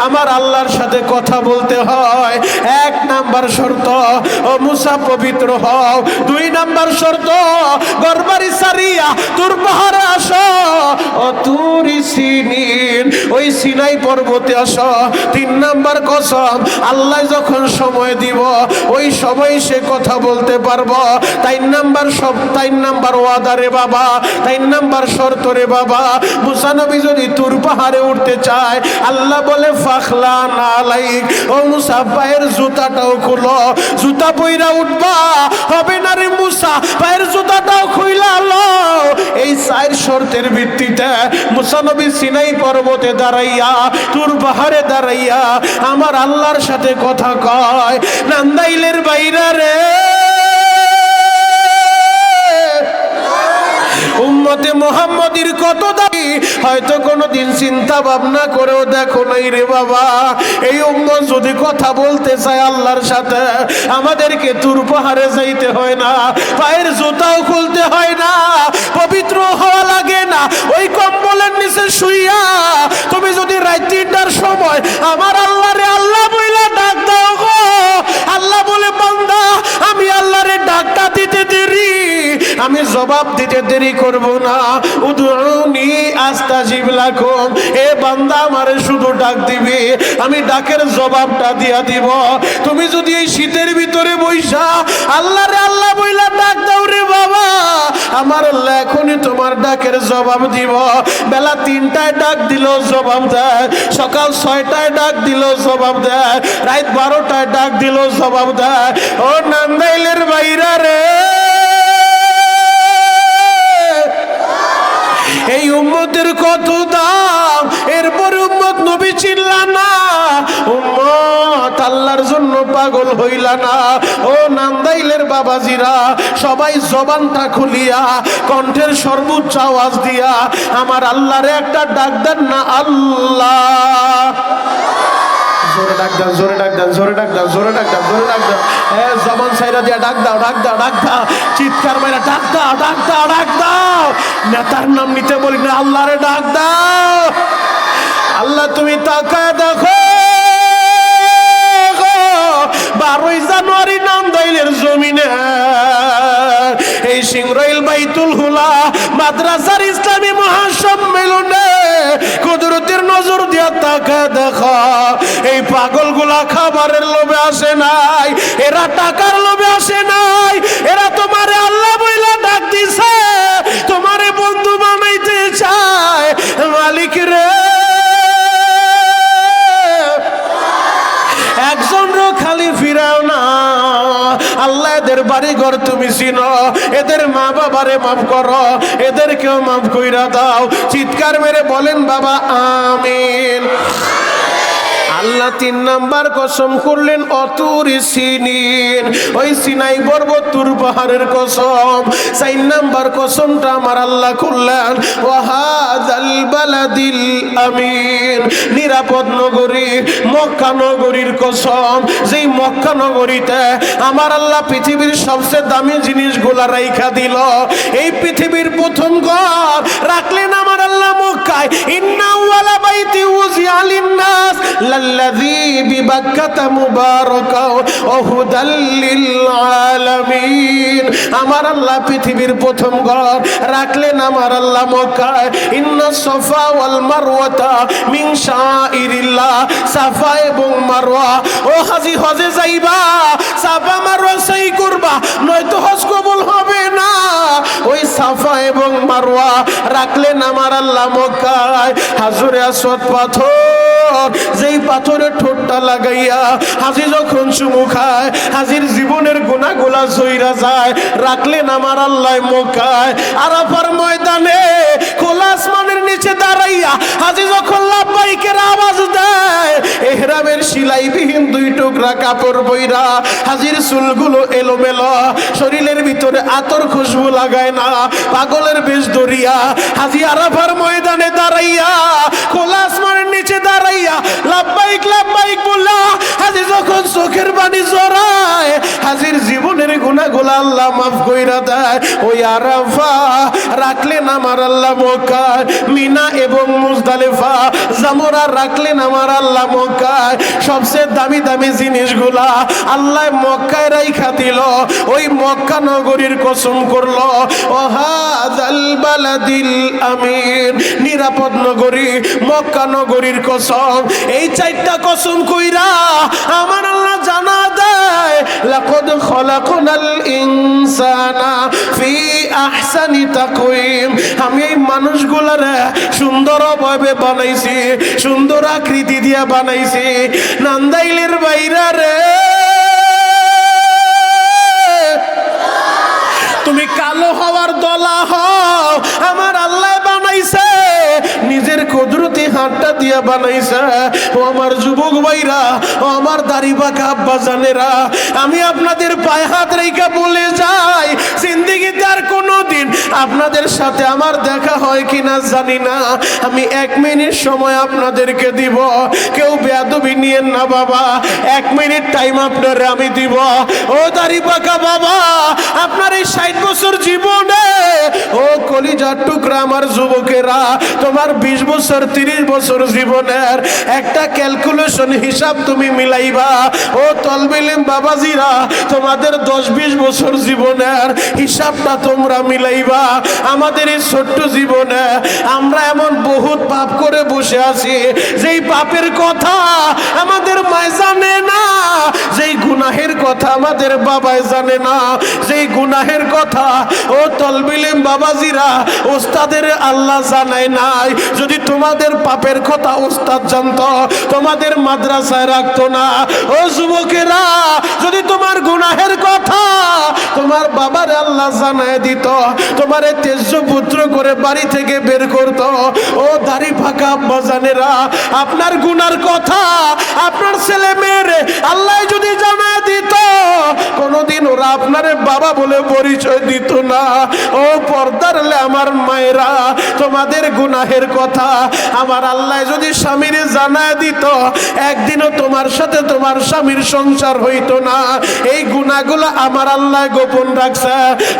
আমার আল্লাহর সাথে কথা বলতে হয় 1 নাম্বার শর্ত ও মুসা পবিত্র হও 2 নাম্বার শর্ত ঘরবাড়ি ছাড়িয়া তুর পাহাড়ে আসো ও তুরি সিনিন ওই সিনাই পর্বতে আসো 3 নাম্বার কসম আল্লাহ যখন সময় দিব ওই সময় সে কথা বলতে পারবো 3 নাম্বার ওয়াদা রে বাবা 3 নাম্বার শর্ত রে বাবা মুসা নবী যদি তুর পাহাড়ে উঠতে চায় আল্লাহ বলে ফাখলান আলাইক ও মুসা পায়ের জুতাটাও খুলো জুতা পইরা উঠবা হবে না রে মুসা পায়ের জুতাটাও খুইলা লও এই 4 শর্তের ভিত্তিতে মুসা নবী সিনাই পর্বতে দাঁড়াইয়া তুর পাহাড়ে দাঁড়াইয়া আমার আল্লাহর সাথে কথা কয় নান্দাইলের বাইরা রে উম্মতে মুহাম্মাদির কত দাবি হয়তো কোনোদিন চিন্তা ভাবনা করেও দেখো নাই রে বাবা এই উম্মত যদি কথা বলতে চায় আল্লাহর সাথে আমাদেরকে তুর পাহাড়ে যাইতে হয় না পায়ের জুতাও খুলতে হয় না পবিত্র হওয়া লাগে না ওই কম্বলের নিচে শুইয়া তুমি যদি রাত 3টার সময় আমার আল্লাহরে আল্লাহ বইলা ডাক দাও গো আল্লাহ বলে বান্দা আমি আল্লাহরে ডাকটা দিতে দেরি আমি জবাব দিতে দেরি করব না উদউনি আস্তাজিব লাকুম। এ বান্দা আমারে শুধু ডাক দিবি, আমি ডাকের জবাবটা দিয়া দিব। তুমি যদি এই শীতের ভিতরে বইসা আল্লাহ রে আল্লাহ বইলা ডাক দাও রে বাবা, আমার আল্লাহ এখনই তোমার ডাকের জবাব দিব। বেলা 3টায় ডাক দিল জবাব দেয়, সকাল 6টায় ডাক দিল জবাব দেয়, রাত 12টায় ডাক দিল জবাব দেয়। ও নান্দাইলের বাইরা রে, এই উম্মতের কত দাম, এরপরে উম্মত নবী চিনলা না, উম্মত আল্লাহর জন্য পাগল হইলা না। ও নান্দাইলের বাবাজিরা, সবাই জবানটা খুলিয়া কণ্ঠের সর্বোচ্চ আওয়াজ দিয়া আমার আল্লাহরে একটা ডাক দেন না, আল্লাহ। জোরে ডাক দাও, জোরে ডাক দাও, জোরে ডাক দাও, জোরে ডাক দাও, জোরে ডাক দাও। জবান সাইরা দিয়া ডাক দাও, ডাক দাও, ডাক দাও, চিৎকার মাইরা ডাক দাও, ডাক দাও, ডাক দাও। নেতার নাম নিতে বলি না, আল্লাহরে ডাক দাও। আল্লাহ তুমি তাকায় দেখো, 12ই জানুয়ারি নান্দাইলের জমিনে এই সিংরাইল বাইতুল হুলা মাদ্রাসার ইসলামী মহাসম্মেলনে কুদরতের নজর দিয়া তাকায় দেখো, এই পাগলগুলা খাবারের লোভে আসে নাই, এরা টাকার লোভে আসে নাই, এরা তোমারে আল্লাহ বইলা ডাক দিছে, তোমারে বন্ধু বানাইতে চায়। মালিক রে, একজন খালি ফিরাও না, আল্লাহ এদের বাড়ি ঘর তুমি চিনো, এদের মা বাবারে মাফ করো, এদেরকেও মাফ কইরা দাও। চিৎকার মেরে বলেন বাবা আমিন। আল্লাহ 3 নাম্বার কসম করলেন অতুরি সিনিন, ওই সিনাই পর্বত তুর পাহাড়ের কসম। 4 নাম্বার কসমটা আমার আল্লাহ করলেন ওয়াহাদাল বালাদিল আমিন, নিরাপদ নগরী মক্কা নগরীর কসম, যেই মক্কা নগরীতে আমার আল্লাহ পৃথিবীর সবচেয়ে দামি জিনিসগুলা রাইখা দিল। এই পৃথিবীর প্রথম ঘর রাখলেন আমার আল্লাহ মক্কায়। ইন্না ওয়ালা বাইতি উযিয়া লিন-নাস লাল্লাযী বিবাক্কাতা মুবারাকা ওয়া হুদাল লিল আলামিন। আমার আল্লাহ পৃথিবীর প্রথম ঘর রাখলেন আমার আল্লাহ মক্কায়। ইন্না সাফা ওয়াল মারওয়াতা মিন শাইরিল্লাহ, সাফা এবং মারওয়া। ও হাজী হজে যাইবা, সাফা মারওয়া সই করবা, নয়তো হজ কবুল হবে না। ওই সাফা এবং মারওয়া রাখলেন আমার আল্লাহ মক্কায়। হাজরে আসওয়াদ পাথর, যেই পাথরের ঠোঁটটা লাগাইয়া হাজী যখন চুমু খায়, হাজীর জীবনের গুনাহগুলা জইরা যায়, রাখলেন আমার আল্লাহ মক্কায়। আরাফার ময়দানে খোলা আসমানের নিচে দাঁড়াইয়া হাজী যখন লাব্বাইকের আওয়াজ দেয়, ইহরামের সিলাইবিহীন 2 টুকরা কাপড় বইরা, হাজীর চুলগুলো এলোমেলো, শরীরের ভিতরে আতর খুশবু লাগায় না, পাগলের বেশ ধরিয়া হাজী আরাফার ময়দানে দাঁড়াইয়া খোলা আসমানের নিচে দাঁড়াইয়া লাব্বাইক লাব্বাইক বললা, হাজী যখন চোখের পানি জড়ায়, হাজীর জীবনের গুনাহগুলো আল্লাহ মাফ কইরা দেয়। ওই আরাফা রাখলেন আমার আল্লাহ মক্কায়। মিনা এবং মুজদালিফা জামরা রাখলেন আমার আল্লাহ মক্কায়। সবচেয়ে দামি দামি জিনিসগুলা আল্লাহ মক্কায় রাইখা দিল। ওই মক্কা নগরীর কসম করলো ওয়াহাদাল বালাদিল আমিন, নিরাপদ নগরী মক্কা নগরীর কসম। এই 4টা কসম কইরা আমার আল্লাহ জানা দেয় লাকাদ খলাকনাল ইনসানা ফি আহসানি তাকওয়িম, আমি এই মানুষগুলারে সুন্দরভাবে বানাইছি, সুন্দর আকৃতি দিয়া বানাইছি। নান্দাইলের বাইরা রে, তুমি কালো হওয়ার দলা হও, আমার আল্লাহ বানাইছে, নিজের কুদরতি হাতটা দিয়া বানাইছে। ও আমার যুবক ভাইরা, ও আমার দাড়ি পাকা আব্বা জানেরা, আমি আপনাদের পায়ে হাত রেখে বলে যাই, জিন্দেগিতে আর কোনোদিন আপনাদের সাথে আমার দেখা হয় কিনা জানি না, আমি 1 মিনিট সময় আপনাদেরকে দিব। কেউ বেয়াদবি নিয়েন না বাবা, 1 মিনিট টাইম আপনারে আমি দিব। ও দাড়ি পাকা বাবা, আপনার এই 60 বছর জীবনে, ও কলিজার টুকরা আমার যুবকেরা, তোমার 20 বছর 30 বছর জীবনের একটা ক্যালকুলেশন হিসাব তুমি মিলাইবা। ও তলবিলিম বাবাজিরা, তোমাদের 10-20 বছর জীবনের হিসাবটা তোমরা মিলাইবা। আমাদের এই ছোট্ট জীবনে আমরা এমন বহুত পাপ করে বসে আছি, যেই পাপের কথা আমাদের মায় জানে না, যেই গুনাহের কথা আমাদের বাবাই জানে না, যেই গুনাহের কথা ও তলবিলিম বাবাজিরা ওস্তাদের আল্লাহ জানায় নাই। যদি তোমাদের পাপের কথা ওস্তাদ জানতো, তোমাদের মাদ্রাসায় রাখতো না। ও যুবকেরা, যদি তোমার গুনাহের কথা তোমার বাবার আল্লাহ জানায় দিত, তোমারে তেজ্য পুত্র করে বাড়ি থেকে বের করতো। ও দাড়ি ফাঁকা আব্বা জানেরা, আপনার গুনার কথা আপনার ছেলে মেয়েরে আল্লাহ যদি জানায় দিত, কোনদিন ওরা আপনারে বাবা বলে পরিচয় দিত না। ও পর্দার আমার মায়েরা, তোমাদের গুনাহের কথা আমার আল্লাহ যদি স্বামীরে জানায় দিত, একদিনও তোমার সাথে তোমার স্বামীর সংসার হইতো না। এই গুনাহগুলো আমার আল্লাহ গোপন রাখছে।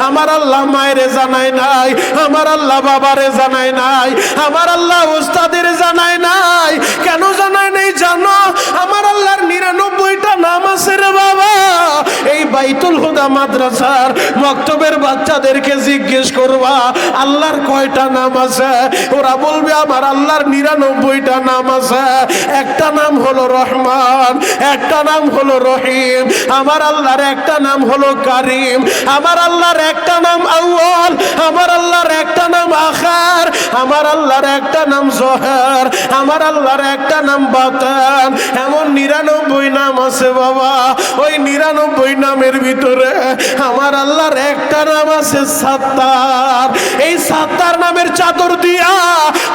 আমার আল্লাহ মায়েরে জানায় নাই, আমার আল্লাহ বাবারে জানায় নাই, আমার আল্লাহ ওস্তাদের জানায় নাই। কেন জানায় নাই জানো? আমার আল্লাহর 99টা নাম আছে রে বাবা। এই বাইতুল হুদা মাদ্রাসার মক্তবের বাচ্চাদেরকে জিজ্ঞেস করবা আল্লাহর কয়টা নাম আছে, ওরা বলবে আমার আল্লাহর 99টা নাম আছে। একটা নাম হলো রহমান, একটা নাম হলো রহিম, আমার আল্লাহর একটা নাম হলো কারিম, আমার আল্লাহর একটা নাম আউয়াল, আমার আল্লাহর একটা নাম আখার, আমার আল্লাহর একটা নাম জোহর, আমার আল্লাহর একটা নাম বাতান। এমন 99 নাম আছে বাবা। ওই 99 নামের ভিতরে আমার আল্লাহর একটা নাম আছে সাত্তার। এই সাত্তার নামের চাদর দিয়া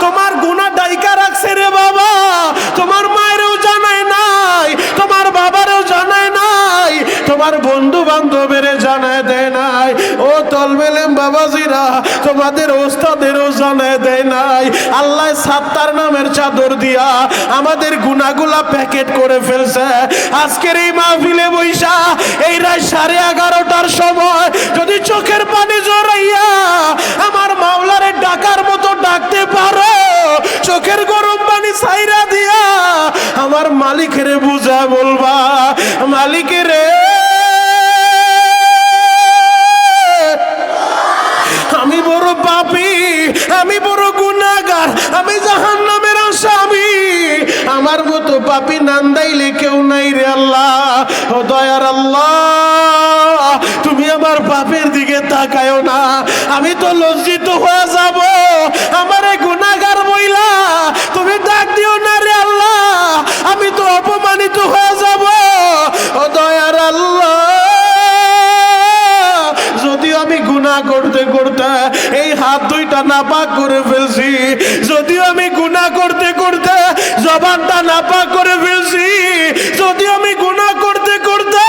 তোমার গুনাহ ডাইকা রাখছে রে বাবা। তোমার মায়েরও জানায় নাই, তোমার বাবারও জানায় নাই, তোমার বন্ধু বান্ধবের জানায় দেয় নাই। ও তলবেলেম বাবাজিরা, তোমাদের ওস্তাদেরও জানায় দেয় নাই। আল্লাহ সাত্তার নামের চাদর দিয়া আমাদের গুনাহগুলা প্যাকেট করে ফেলছে। আজকের এই মাহফিলে বৈশা এই রাত 11:30টার সময় যদি চোখের পানি জড়াইয়া আমার মাওলারে ডাকার মতো ডাকতে পারো, চোখের গরম পানি ছাইরা দিয়া আমার মালিকেরে বুঝা বলবা, মালিকেরে আমি বড় পাপী, আমি বড় গুনাহগার, আমি জাহান্নামের আসামি, আমার মতো পাপী নান্দাইলে কেউ নাই রে আল্লাহ। ও দয়ার আল্লাহ, তুমি আমার পাপের দিকে তাকায়ও না। আমি তো লজ্জিত হয়ে যাব, আমারে গুনাহগার বইলা তুমি ডাক দিও না রে আল্লাহ, আমি তো অপমানিত হয়ে যাব। ও দয়ার আল্লাহ, যদিও আমি গুনাহ করতে করতে এই হাত দুইটা নাপাক করে ফেলছি, যদিও আমি গুনাহ করতে করতে জবানটা নাপাক করে ফেলছি, যদিও আমি গুনাহ করতে করতে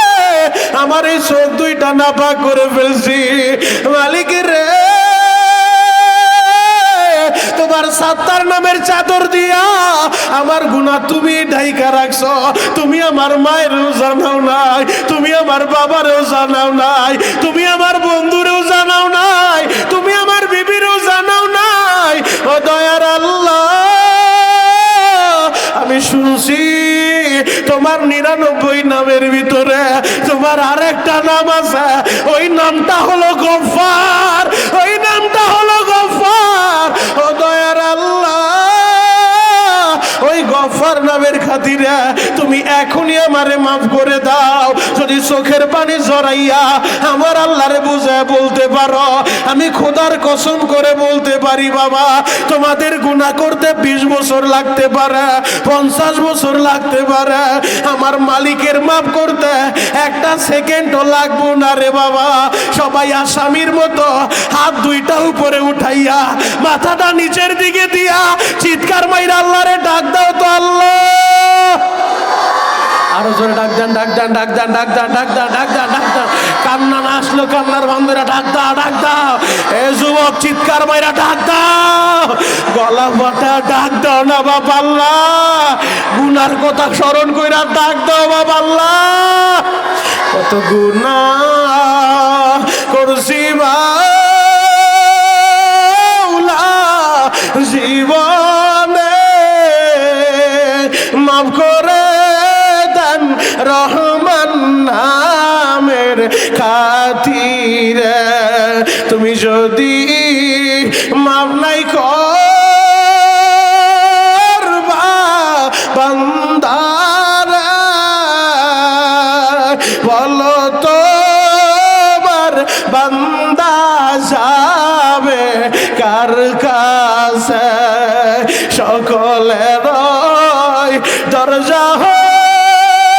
আমার এই চোখ দুইটা নাপাক করে ফেলছি, মালিকের রে তোমার সাত্তার নামের চাদর দিয়া আমার গুনাহ তুমি ঢাইকা রাখছো। তুমি আমার মায়েরও জানাও নাই, তুমি আমার বাবারও জানাও নাই, তুমি আমার বন্ধুরেও জানাও নাই, তুমি আমার বিবিরও জানাও নাই। ও দয়ার আল্লাহ, আমি শুনছি তোমার 99 নামের ভিতরে তোমার আরেকটা নাম আছে। ওই নামটা হলো গফফার, ওই নামটা হলো গফফার। ও দয়ার আল্লাহ, ওই গফফার নামের খাতিরে তুমি এখনই আমারে মাফ করে দাও। যদি চোখের পানি জড়াইয়া আমার আল্লাহরে বুঝায় বলতে পারো, আমি খোদার কসম করে বলতে পারি বাবা, তোমাদের গুনাহ করতে 20 বছর লাগতে পারে, 50 বছর লাগতে পারে, আমার মালিকের মাফ করতে একটা সেকেন্ডও লাগবো না রে বাবা। সবাই আসামির মতো হাত দুইটা উপরে উঠাইয়া মাথাটা নিচের দিকে দিয়া চিৎকার মাইরা আল্লাহরে ডাক দাও তো আল্লাহ। আরো জোরে ডাক দেন, ডাক দেন, ডাক দেন, ডাক দেন, ডাক দেন, ডাক দেন, ডাক দেন। কান্না না আসলো কান্নার বন্ধুরা ডাক দাও, ডাক দাও। এ যুবক চিৎকার মাইরা ডাক দাও, গলা ফাটা ডাক দাও না বাবা আল্লাহ। গুনার কথা স্মরণ কইরা ডাক দাও বাবা আল্লাহ। কত গুনাহ করছি মাওলা জীবনে, সকলের দরজা হইতে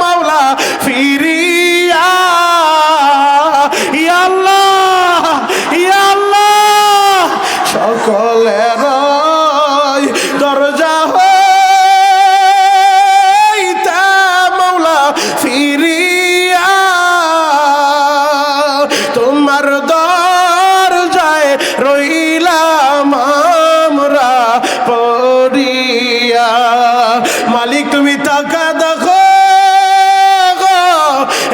মাওলা ফিরিয়া ইয়া আল্লাহ ইয়া আল্লাহ সকলের দরজা হইতে মাওলা ফিরিয়া তোমার দরজায় রইলাম আমরা পড়িয়া। মালিক তুমি তাকা দেখো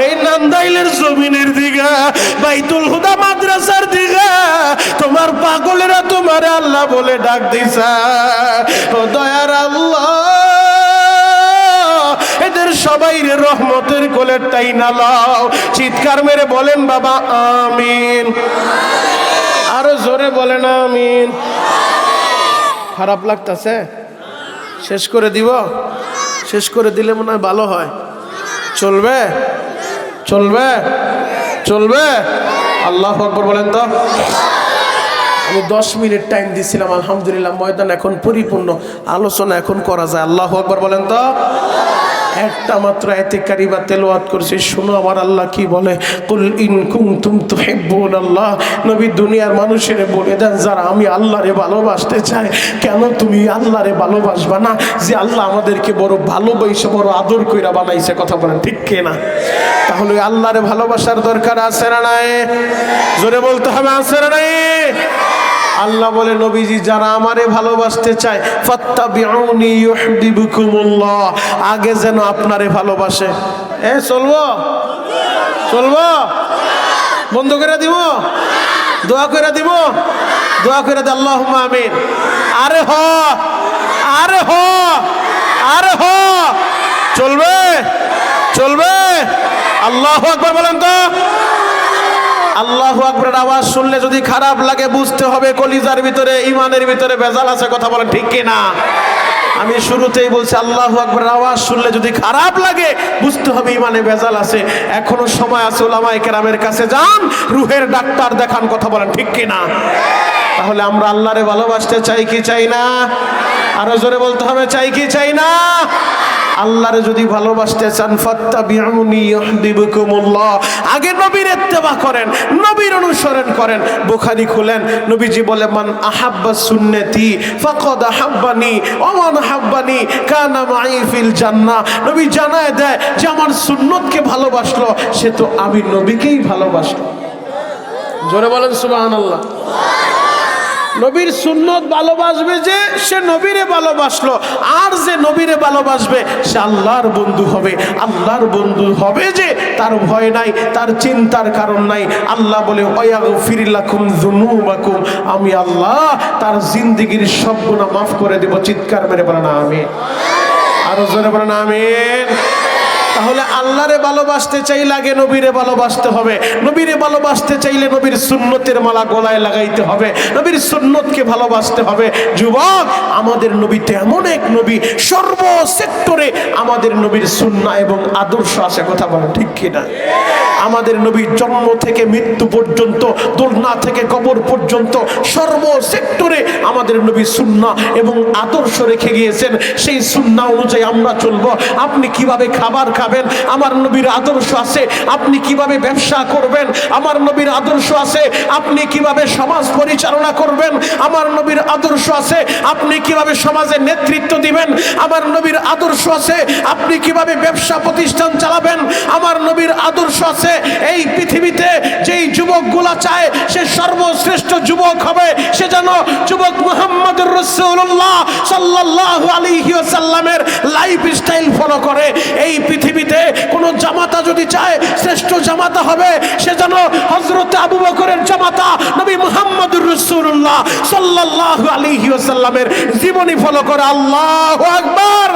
এই নান্দাইলের জমিনের দিকে, বাইতুল হুদা মাদ্রাসার দিকে তোমার পাগলেরা তোমার আল্লাহ বলে ডাক দিছা। ও দয়ার আল্লাহ, এদের সবাই রহমতের কোলের টাইনা লাও। চিৎকার মেরে বলেন বাবা আমিন। আরো জোরে বলেন আমিন। খারাপ লাগতেছে? শেষ করে দিব? শেষ করে দিলে মনে হয় ভালো হয়। চলবে? চলবে? চলবে? আল্লাহু আকবার বলেন তো। আমি 10 মিনিট টাইম দিছিলাম, আলহামদুলিল্লাহ ময়দান এখন পরিপূর্ণ, আলোচনা এখন করা যায়। আল্লাহু আকবার বলেন তো। একটা মাত্র আয়াতে কারিমা তেলাওয়াত করেছি, শুনো আমার আল্লাহ কি বলে। কুল ইন কুনতুম তুহিব্বুনাল্লাহ, নবী দুনিয়ার মানুষের বলে দেন যারা আমি আল্লাহরে ভালোবাসতে চাই। কেন তুমি আল্লাহরে ভালোবাসবা না? যে আল্লাহ আমাদেরকে বড় ভালোবাসে, বড় আদর কইরা বানাইছে। কথা বলেন ঠিক কিনা? তাহলে আল্লাহরে ভালোবাসার দরকার আছে না নাই? জোরে বলতে হবে, আছে না নাই? আল্লাহ বলে নবীজি যারা আমারে ভালোবাসতে চায় ফাত্তাবিউনি ইউহিব্বুকুমুল্লাহ, আগে যেন আপনারে ভালোবাসে। চলবো? চলবো? বন্ধ করে দিব? দোয়া করে দিব? দোয়া করে দে আল্লাহুম্মা আমিন। আরে হ, আরে হ, আরে হ। চলবে? চলবে? আল্লাহু আকবার বলেন তো। আল্লাহু আকবরের আওয়াজ শুনলে যদি খারাপ লাগে বুঝতে হবে কলিজার ভিতরে, ইমানের ভিতরে ভেজাল আছে। কথা বলেন ঠিক কিনা? আমি শুরুতেই বলছি আল্লাহু আকবরের আওয়াজ শুনলে যদি খারাপ লাগে বুঝতে হবে ইমানে ভেজাল আছে। এখনো সময় আছে, উলামায়ে কেরামের কাছে যান, রুহের ডাক্তার দেখান। কথা বলেন ঠিক কিনা? তাহলে আমরা আল্লাহরে ভালোবাসতে চাই কি চাই না? আরো জোরে বলতে হবে, চাই কি চাই না? আল্লাহরে যদি ভালোবাসতে চান ফাত্তাবিউনি ইউহিব্বুকুমুল্লাহ, আগে নবীর ইত্তেবা করেন, নবীর অনুসরণ করেন। বুখারী খুলেন, নবীজি বলে মান আহাব্বা সুন্নতি ফাকাদ আহাব্বানি ওয়া মান আহাব্বানি কানা মাই ফিল জান্নাহ। নবী জানায় দেয় যে আমার সুন্নতকে ভালোবাসলো সে তো আমি নবীকেই ভালোবাসলো। জোরে বলেন সুবহানাল্লাহ। নবীর সুন্নত ভালোবাসবে যে সে নবীরে ভালোবাসলো, আর যে নবীরে ভালোবাসবে সে আল্লাহর বন্ধু হবে। আল্লাহর বন্ধু হবে যে তার ভয় নাই, তার চিন্তার কারণ নাই। আল্লাহ বলে ওয়াগফির লাকুম যুনুবাকুম, আমি আল্লাহ তার জিন্দেগীর সব গুনাহ মাফ করে দেব। চিৎকার মেরে বলেন আমিন। আরো জোরে বলেন আমিন। তাহলে আল্লাহরে ভালোবাসতে চাইলে আগে নবীরে ভালোবাসতে হবে। নবীরে ভালোবাসতে চাইলে নবীর সুন্নতের মালা গলায় লাগাইতে হবে, নবীর সুন্নতকে ভালোবাসতে হবে। যুবক, আমাদের নবী তো এমন এক নবী, সর্ব সেক্টরে আমাদের নবীর সুন্নাহ এবং আদর্শ আছে। কথা বলেন ঠিক কিনা? আমাদের নবীর জন্ম থেকে মৃত্যু পর্যন্ত, দোলনা থেকে কবর পর্যন্ত সর্ব সেক্টরে আমাদের নবী সুন্নাহ এবং আদর্শ রেখে গিয়েছেন। সেই সুন্নাহ অনুযায়ী আমরা চলবো। আপনি কিভাবে খাবার খাবেন, আমার নবীর আদর্শ আছে। আপনি কিভাবে ব্যবসা করবেন, আমার নবীর আদর্শ আছে। আপনি কিভাবে সমাজ পরিচালনা করবেন, আমার নবীর আদর্শ আছে। আপনি কিভাবে সমাজে নেতৃত্ব দিবেন, আমার নবীর আদর্শ আছে। আপনি কিভাবে ব্যবসা প্রতিষ্ঠান চালাবেন, আমার নবীর আদর্শ আছে। এই পৃথিবীতে যেই যুবকগুলা চায় সে সর্বশ্রেষ্ঠ যুবক হবে, সে যেন যুবক মুহাম্মদুর রাসূলুল্লাহ সাল্লাল্লাহু আলাইহি ওয়াসাল্লামের লাইফস্টাইল ফলো করে। এই পৃথিবীতে কোন জামাতা যদি চায় শ্রেষ্ঠ জামাতা হবে, সে যেন হযরত আবু বকরের জামাতা নবী মুহাম্মদুর রাসূলুল্লাহ সাল্লাল্লাহু আলাইহি ওয়াসাল্লামের জীবনী ফলো করে। আল্লাহু আকবার।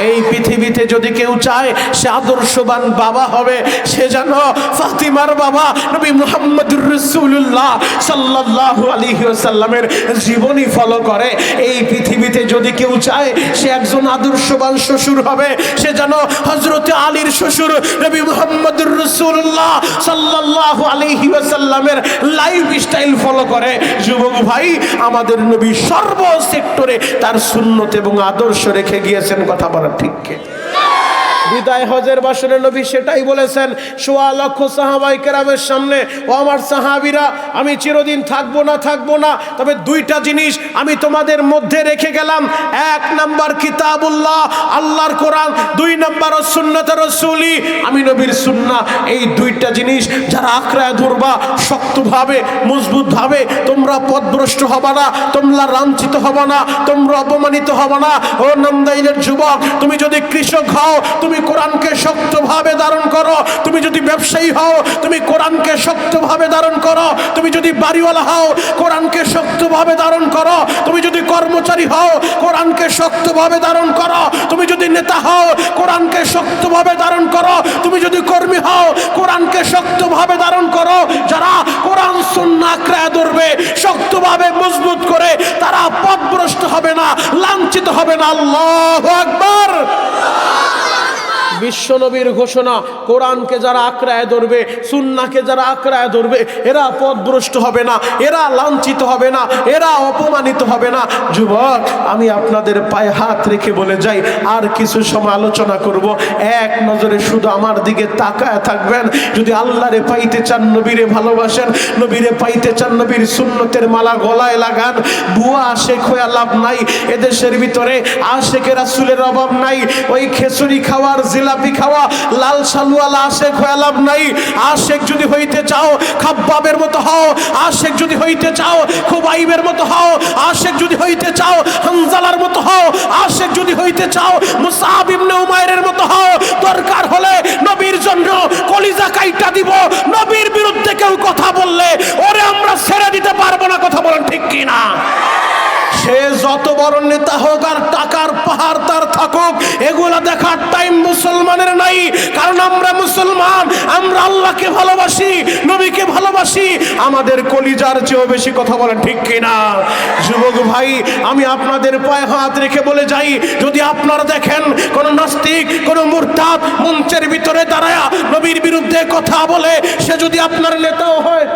এই পৃথিবীতে যদি কেউ চায় সে আদর্শবান বাবা হবে, সে যেন ফাতিমার বাবা নবী মুহাম্মদুর রাসূলুল্লাহ সাল্লাল্লাহু আলাইহি ওয়াসাল্লামের জীবনী ফলো করে। এই পৃথিবীতে যদি কেউ চায় সে একজন আদর্শবান শ্বশুর হবে, সে যেন হযরতে আলীর শ্বশুর নবী মুহাম্মদুর রাসূলুল্লাহ সাল্লাল্লাহু আলাইহি ওয়াসাল্লামের লাইফস্টাইল ফলো করে। যুবক ভাই, আমাদের নবী সর্ব সেক্টরে তার সুন্নত এবং আদর্শ রেখে গিয়েছেন। কথা বলা ঠিক কি? বিদায় হজের বাসনে নবী সেটাই বলেছেন ১৬ লক্ষ সাহাবায়ে কেরামের সামনে, ও আমার সাহাবীরা, আমি চিরদিন থাকবো না, তবে দুইটা জিনিস আমি তোমাদের মধ্যে রেখে গেলাম। এক নাম্বার কিতাবুল্লাহ, আল্লাহর কোরআন, দুই নাম্বার সুন্নাতে রাসূলি, আমি নবীর সুন্নাহ। এই দুইটা জিনিস যারা আঁকড়ায় ধরবা শক্তভাবে, মজবুতভাবে, তোমরা পথভ্রষ্ট হবা না, তোমরা লাঞ্ছিত হবা না, তোমরা অপমানিত হবা না। ও নামদাইলের যুবক, তুমি যদি কৃষক হও তুমি কোরআনকে শক্তভাবে ধারণ করো, তুমি যদি ব্যবসায়ী হও তুমি কোরআনকে শক্তভাবে ধারণ করো, তুমি যদি বাড়িওয়ালা হও কোরআনকে শক্তভাবে ধারণ করো, তুমি যদি কর্মচারী হও কোরআনকে শক্তভাবে ধারণ করো, তুমি যদি নেতা হও কোরআনকে শক্তভাবে ধারণ করো, তুমি যদি কর্মী হও কোরআনকে শক্তভাবে ধারণ করো। যারা কোরআন সুন্নাহ আঁকড়ায় ধরবে শক্তভাবে, মজবুত করে, তারা পথভ্রষ্ট হবে না, লাঞ্ছিত হবে না। আল্লাহু আকবার। বিশ্বনবীর ঘোষণা, কোরআনকে যারা আঁকড়ায় ধরবে, সুন্নাহকে যারা আঁকড়ায় ধরবে, এরা পথভ্রষ্ট হবে না, এরা লাঞ্ছিত হবে না, এরা অপমানিত হবে না। যুবক, আমি আপনাদের পায়ে হাত রেখে বলে যাই, আর কিছু সময় আলোচনা করব। এক নজরে শুধু আমার দিকে তাকায় থাকবেন। যদি আল্লাহরে পাইতে চান, নবীরে ভালোবাসেন, নবীরে পাইতে চান, নবীর সুন্নতের মালা গলায় লাগান। বুয়া আশেক হয়ে লাভ নাই, এদেশের ভিতরে আশেকে রাসূলের অভাব নাই। ওই খেচুড়ি খাওয়ার, জিলাপি খাওয়া, লাল সালুয়ালা আশেক হয়ে লাভ নাই। আশেক যদি হইতে চাও খাব্বাবের মতো হও, আশেক যদি হইতে চাও খুবাইবের মতো হও, আশেক যদি হইতে চাও হানজালার মতো হও, আশেক যদি হইতে চাও মুসআব ইবনে উমাইরের মতো হও। দরকার হলে নবীর জন্য কলিজা কাইটা দিব। নবীর বিরুদ্ধে কেউ কথা বললে ওরে আমরা ছেড়ে দিতে পারবো না। কথা বলেন ঠিক কি না? সে যত বড় নেতা হোক আর টাকার পাহাড় তার থাকুক, এগুলা দেখার টাইম মুসলমানের নাই। কারণ আমরা মুসলমান, আমরা আল্লাহকে ভালোবাসি, নবীকে ভালোবাসি, আমাদের কলিজার চেয়েও বেশি। কথা বলেন ঠিক কিনা? যুবক ভাই, আমি আপনাদের পায়ে হাত রেখে বলে যাই, যদি আপনারা দেখেন কোন নাস্তিক, কোন মুরতাদ মঞ্চের ভিতরে দাঁড়ায়া নবীর বিরুদ্ধে কথা বলে, সে যদি আপনার নেতাও হয়,